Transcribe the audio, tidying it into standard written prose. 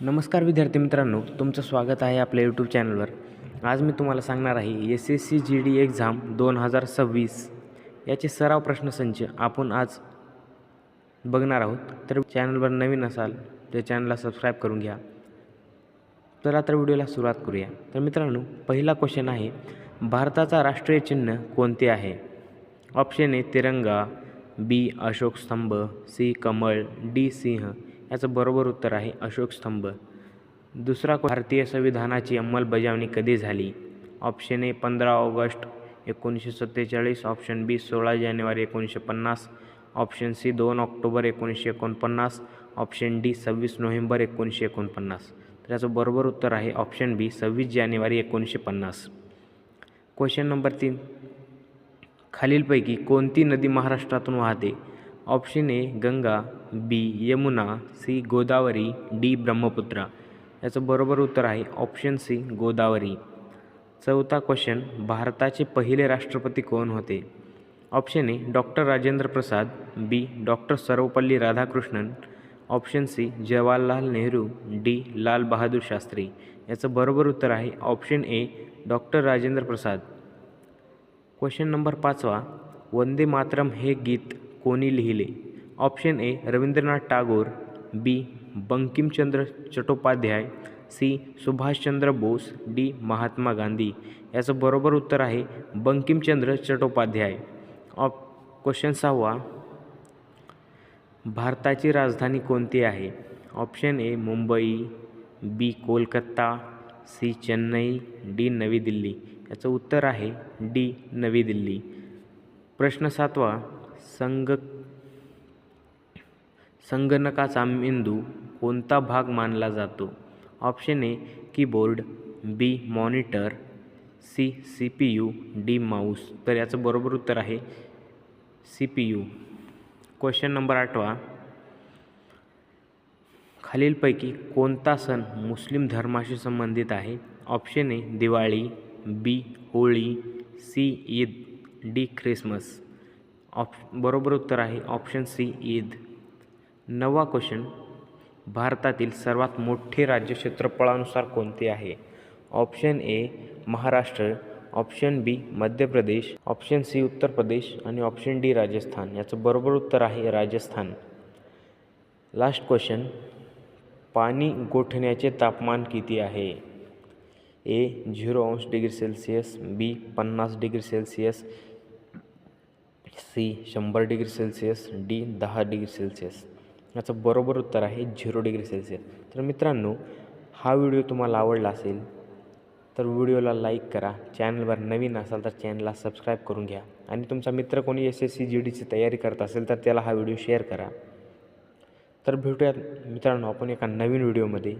नमस्कार विद्यार्थी मित्रांनो, तुमचं स्वागत आहे आपल्या यूट्यूब चॅनलवर. आज मी तुम्हाला सांगणार आहे SSC GD एक्झाम 2026 याचे सराव प्रश्नसंच आपण आज बघणार आहोत. तर चॅनलवर नवीन असाल तर चॅनलला सबस्क्राईब करून घ्या. चला तर व्हिडिओला सुरुवात करूया. तर मित्रांनो, पहिला क्वेश्चन आहे, भारताचा राष्ट्रीय चिन्ह कोणते आहे? ऑप्शन ए तिरंगा, बी अशोक स्तंभ, सी कमळ, डी सिंह. याचं बरोबर उत्तर आहे अशोक स्तंभ. दुसरा भारतीय संविधानाची अंमलबजावणी कधी झाली? ऑप्शन ए 15 ऑगस्ट 1947, ऑप्शन बी 16 जानेवारी 1950, ऑप्शन सी 2 ऑक्टोबर 1949, ऑप्शन डी 26 नोव्हेंबर 1949. तर याचं बरोबर उत्तर आहे ऑप्शन बी 26 जानेवारी 1950. क्वेश्चन नंबर 3, खालीलपैकी कोणती नदी महाराष्ट्रातून वाहते? Option A Ganga, B Yamuna, C Godavari, D Brahmaputra. याचं बरोबर उत्तर आहे ऑप्शन सी गोदावरी. चौथा क्वेश्चन, भारताचे पहिले राष्ट्रपती कोण होते? Option A doctor Rajendra Prasad, B doctor Sarvepalli Radhakrishnan, option C Jawaharlal Nehru, D Lal Bahadur Shastri. याचं बरोबर उत्तर आहे option A doctor Rajendra Prasad. Question number 5, Vande Mataram हे गीत कोणी लिहिले? Option A Rabindranath Tagore, B Bankimchandra Chattopadhyay, C Subhash Chandra Bose, D Mahatma Gandhi. याचं बरोबर उत्तर आहे बंकिमचंद्र चट्टोपाध्याय. क्वेश्चन 6, भारताची राजधानी कोणती आहे? Option A Mumbai, B Kolkata, C Chennai, D नवी दिल्ली. याचं उत्तर आहे डी नवी दिल्ली. प्रश्न 7, संगणकाचा मेंदू कोणता भाग मानला जातो? Option A keyboard, B monitor, C CPU, D mouse. तर याचं बरोबर उत्तर आहे CPU. क्वेश्चन नंबर 8, खालीलपैकी कोणता सण मुस्लिम धर्माशी संबंधित आहे? Option A Diwali, B Holi, C Eid, D Christmas. बरोबर उत्तर आहे ऑप्शन सी ईद. 9वा क्वेश्चन, भारतातील सर्वात मोठे राज्य क्षेत्रफळानुसार कोणते आहे? Option A Maharashtra, option B Madhya Pradesh, option C Uttar Pradesh आणि ऑप्शन डी राजस्थान. याचं बरोबर उत्तर आहे राजस्थान. लास्ट क्वेश्चन, पाणी गोठण्याचे तापमान किती आहे? A 0°C, B 50°C, C 100°C, D 10°C. याचं बरोबर उत्तर आहे 0°C. तर मित्रांनो, हा व्हिडिओ तुम्हाला आवडला असेल तर व्हिडिओला लाईक करा. चॅनलवर नवीन असाल तर चॅनलला सबस्क्राईब करून घ्या आणि तुमचा मित्र कोणी SSC GDची तयारी करत असेल तर त्याला हा व्हिडिओ शेअर करा. तर भेटूयात मित्रांनो आपण एका नवीन व्हिडिओमध्ये.